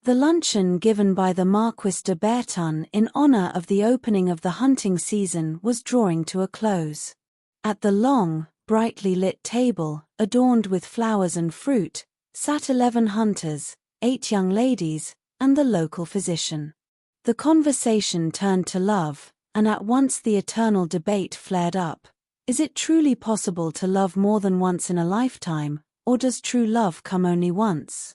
The luncheon given by the Marquis de Bertan in honor of the opening of the hunting season was drawing to a close. At the long, brightly lit table, adorned with flowers and fruit, sat 11 hunters, 8 young ladies, and the local physician. The conversation turned to love, and at once the eternal debate flared up. Is it truly possible to love more than once in a lifetime, or does true love come only once?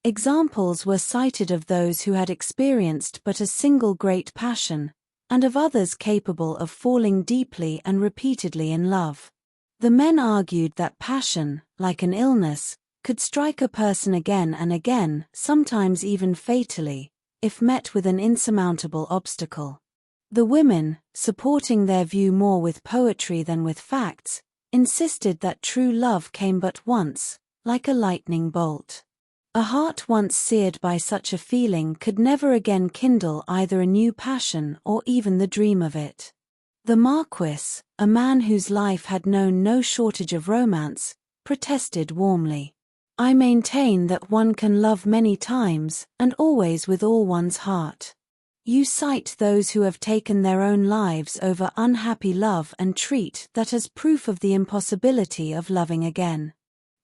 Examples were cited of those who had experienced but a single great passion, and of others capable of falling deeply and repeatedly in love. The men argued that passion, like an illness, could strike a person again and again, sometimes even fatally, if met with an insurmountable obstacle. The women, supporting their view more with poetry than with facts, insisted that true love came but once, like a lightning bolt. A heart once seared by such a feeling could never again kindle either a new passion or even the dream of it. The Marquis, a man whose life had known no shortage of romance, protested warmly. I maintain that one can love many times, and always with all one's heart. You cite those who have taken their own lives over unhappy love and treat that as proof of the impossibility of loving again.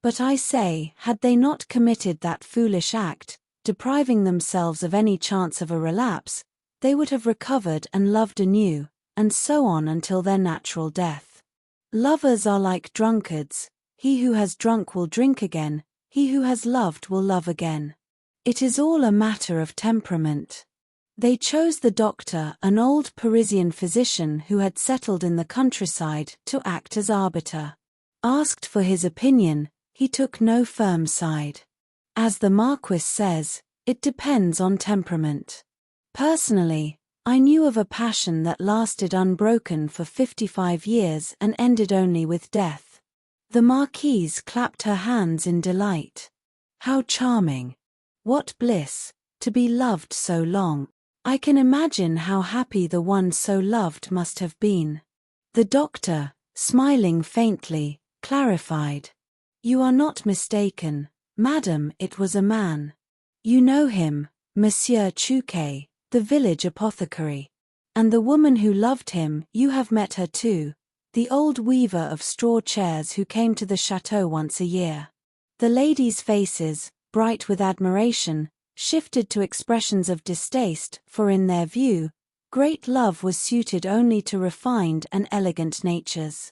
But I say, had they not committed that foolish act, depriving themselves of any chance of a relapse, they would have recovered and loved anew, and so on until their natural death. Lovers are like drunkards, he who has drunk will drink again, he who has loved will love again. It is all a matter of temperament. They chose the doctor, an old Parisian physician who had settled in the countryside, to act as arbiter. Asked for his opinion, he took no firm side. As the Marquis says, it depends on temperament. Personally, I knew of a passion that lasted unbroken for 55 years and ended only with death. The Marquise clapped her hands in delight. How charming! What bliss, to be loved so long! I can imagine how happy the one so loved must have been. The doctor, smiling faintly, clarified. You are not mistaken, madam, it was a man. You know him, Monsieur Chouquet, the village apothecary. And the woman who loved him, you have met her too, the old weaver of straw chairs who came to the chateau once a year. The ladies' faces, bright with admiration, shifted to expressions of distaste, for in their view, great love was suited only to refined and elegant natures.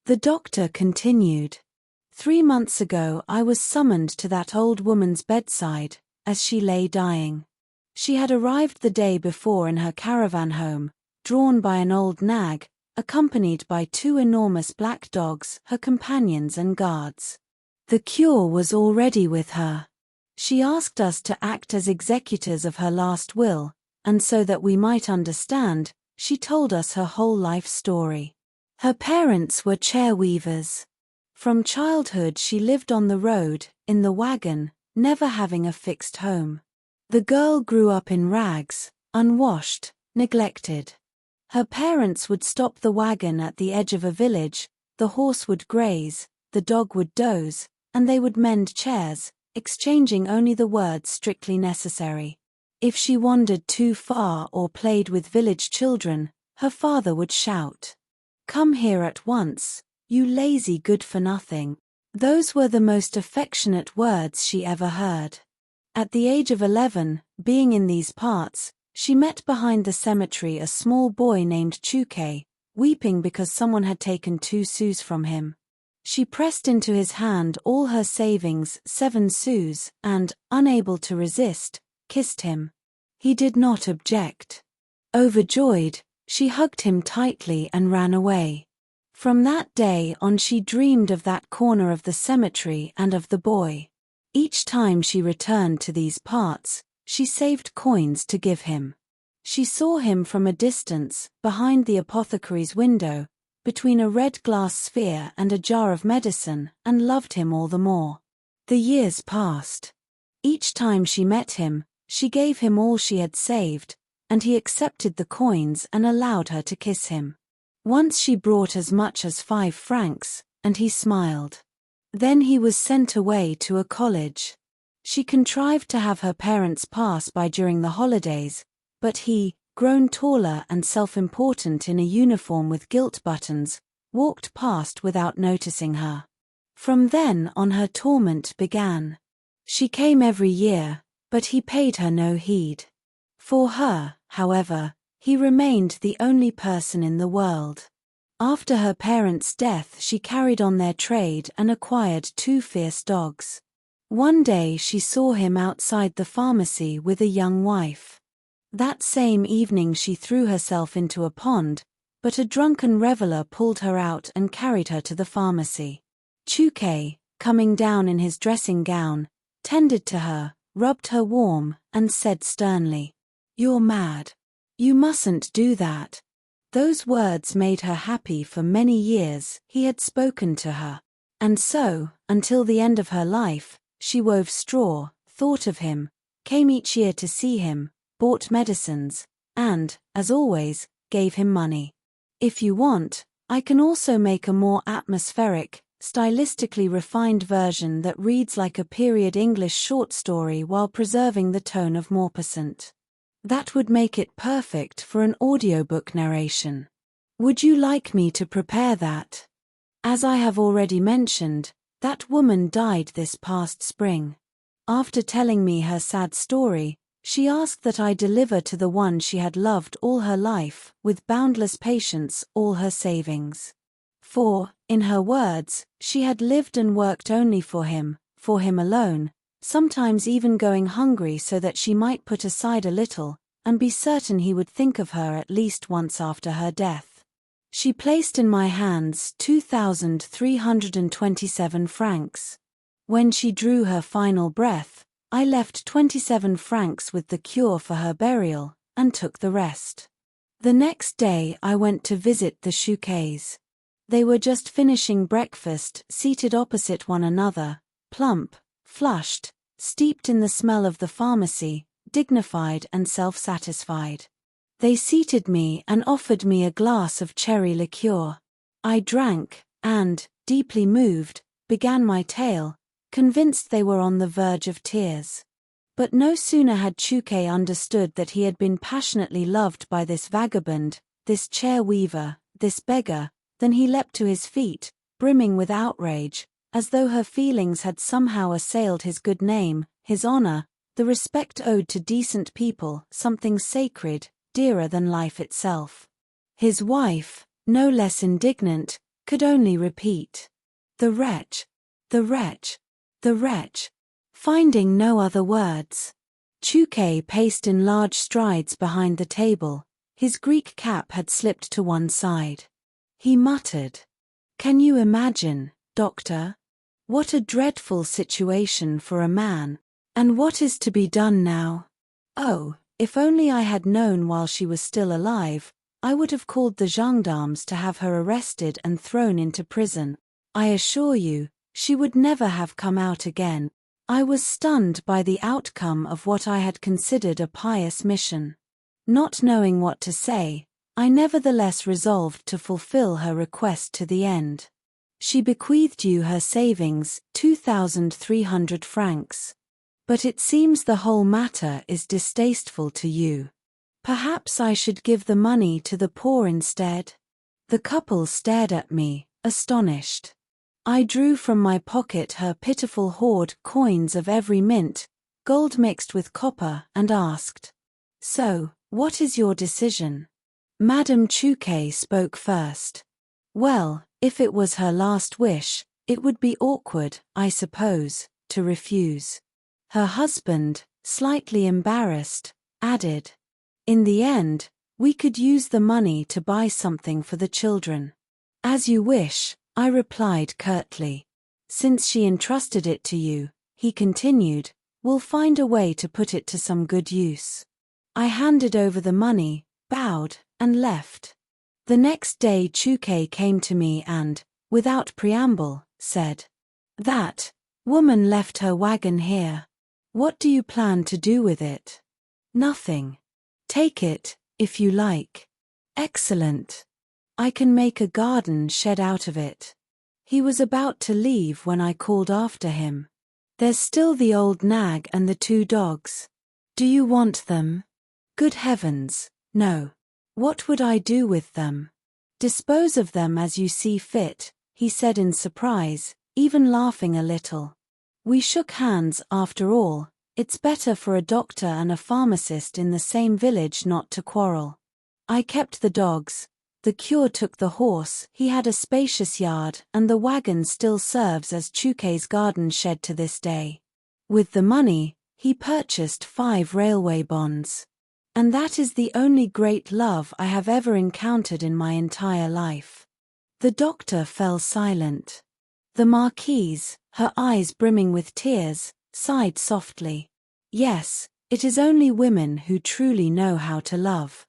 The doctor continued. 3 months ago I was summoned to that old woman's bedside, as she lay dying. She had arrived the day before in her caravan home, drawn by an old nag, accompanied by 2 enormous black dogs, her companions and guards. The cure was already with her. She asked us to act as executors of her last will, and so that we might understand, she told us her whole life story. Her parents were chair weavers. From childhood she lived on the road, in the wagon, never having a fixed home. The girl grew up in rags, unwashed, neglected. Her parents would stop the wagon at the edge of a village, the horse would graze, the dog would doze, and they would mend chairs, exchanging only the words strictly necessary. If she wandered too far or played with village children, her father would shout, "Come here at once, you lazy good-for-nothing." Those were the most affectionate words she ever heard. At the age of 11, being in these parts, she met behind the cemetery a small boy named Chouquet, weeping because someone had taken 2 sous from him. She pressed into his hand all her savings, 7 sous, and, unable to resist, kissed him. He did not object. Overjoyed, she hugged him tightly and ran away. From that day on she dreamed of that corner of the cemetery and of the boy. Each time she returned to these parts, she saved coins to give him. She saw him from a distance, behind the apothecary's window, between a red glass sphere and a jar of medicine, and loved him all the more. The years passed. Each time she met him, she gave him all she had saved, and he accepted the coins and allowed her to kiss him. Once she brought as much as 5 francs, and he smiled. Then he was sent away to a college. She contrived to have her parents pass by during the holidays, but he, grown taller and self-important in a uniform with gilt buttons, walked past without noticing her. From then on her torment began. She came every year, but he paid her no heed. For her, however, he remained the only person in the world. After her parents' death, she carried on their trade and acquired 2 fierce dogs. One day she saw him outside the pharmacy with a young wife. That same evening she threw herself into a pond, but a drunken reveler pulled her out and carried her to the pharmacy. Chuke, coming down in his dressing gown, tended to her, rubbed her warm, and said sternly, "You're mad. You mustn't do that." Those words made her happy for many years. He had spoken to her. And so, until the end of her life, she wove straw, thought of him, came each year to see him, bought medicines, and, as always, gave him money. If you want, I can also make a more atmospheric, stylistically refined version that reads like a period English short story while preserving the tone of Maupassant. That would make it perfect for an audiobook narration. Would you like me to prepare that? As I have already mentioned, that woman died this past spring. After telling me her sad story, she asked that I deliver to the one she had loved all her life, with boundless patience, all her savings. For, in her words, she had lived and worked only for him alone, sometimes even going hungry so that she might put aside a little, and be certain he would think of her at least once after her death. She placed in my hands 2,327 francs. When she drew her final breath, I left 27 francs with the cure for her burial, and took the rest. The next day I went to visit the Chouquets. They were just finishing breakfast, seated opposite one another, plump, flushed, steeped in the smell of the pharmacy, dignified and self-satisfied. They seated me and offered me a glass of cherry liqueur. I drank, and, deeply moved, began my tale, convinced they were on the verge of tears. But no sooner had Chuke understood that he had been passionately loved by this vagabond, this chair-weaver, this beggar, than he leapt to his feet, brimming with outrage, as though her feelings had somehow assailed his good name, his honor, the respect owed to decent people, something sacred, dearer than life itself. His wife, no less indignant, could only repeat, "The wretch! The wretch! The wretch!" Finding no other words. Chuke paced in large strides behind the table, his Greek cap had slipped to one side. He muttered, "Can you imagine, doctor? What a dreadful situation for a man. And what is to be done now? Oh, if only I had known while she was still alive, I would have called the gendarmes to have her arrested and thrown into prison. I assure you, she would never have come out again." I was stunned by the outcome of what I had considered a pious mission. Not knowing what to say, I nevertheless resolved to fulfill her request to the end. "She bequeathed you her savings, 2,300 francs. But it seems the whole matter is distasteful to you. Perhaps I should give the money to the poor instead?" The couple stared at me, astonished. I drew from my pocket her pitiful hoard coins of every mint, gold mixed with copper, and asked, "So, what is your decision?" Madame Chuke spoke first. "Well, if it was her last wish, it would be awkward, I suppose, to refuse." Her husband, slightly embarrassed, added, "In the end, we could use the money to buy something for the children." "As you wish," I replied curtly. "Since she entrusted it to you," he continued, "we'll find a way to put it to some good use." I handed over the money, bowed, and left. The next day Chuke came to me and, without preamble, said, "That woman left her wagon here. What do you plan to do with it?" "Nothing. Take it, if you like." "Excellent. I can make a garden shed out of it." He was about to leave when I called after him, There's still the old nag and the 2 dogs. Do you want them? Good heavens, no. What would I do with them? Dispose of them as you see fit, he said in surprise, even laughing a little. We shook hands. After all, it's better for a doctor and a pharmacist in the same village not to quarrel. I kept the dogs. The cure took the horse. He had a spacious yard, and the wagon still serves as Chouquet's garden shed to this day. With the money, he purchased 5 railway bonds. And that is the only great love I have ever encountered in my entire life. The doctor fell silent. The Marquise, her eyes brimming with tears, sighed softly. Yes, it is only women who truly know how to love.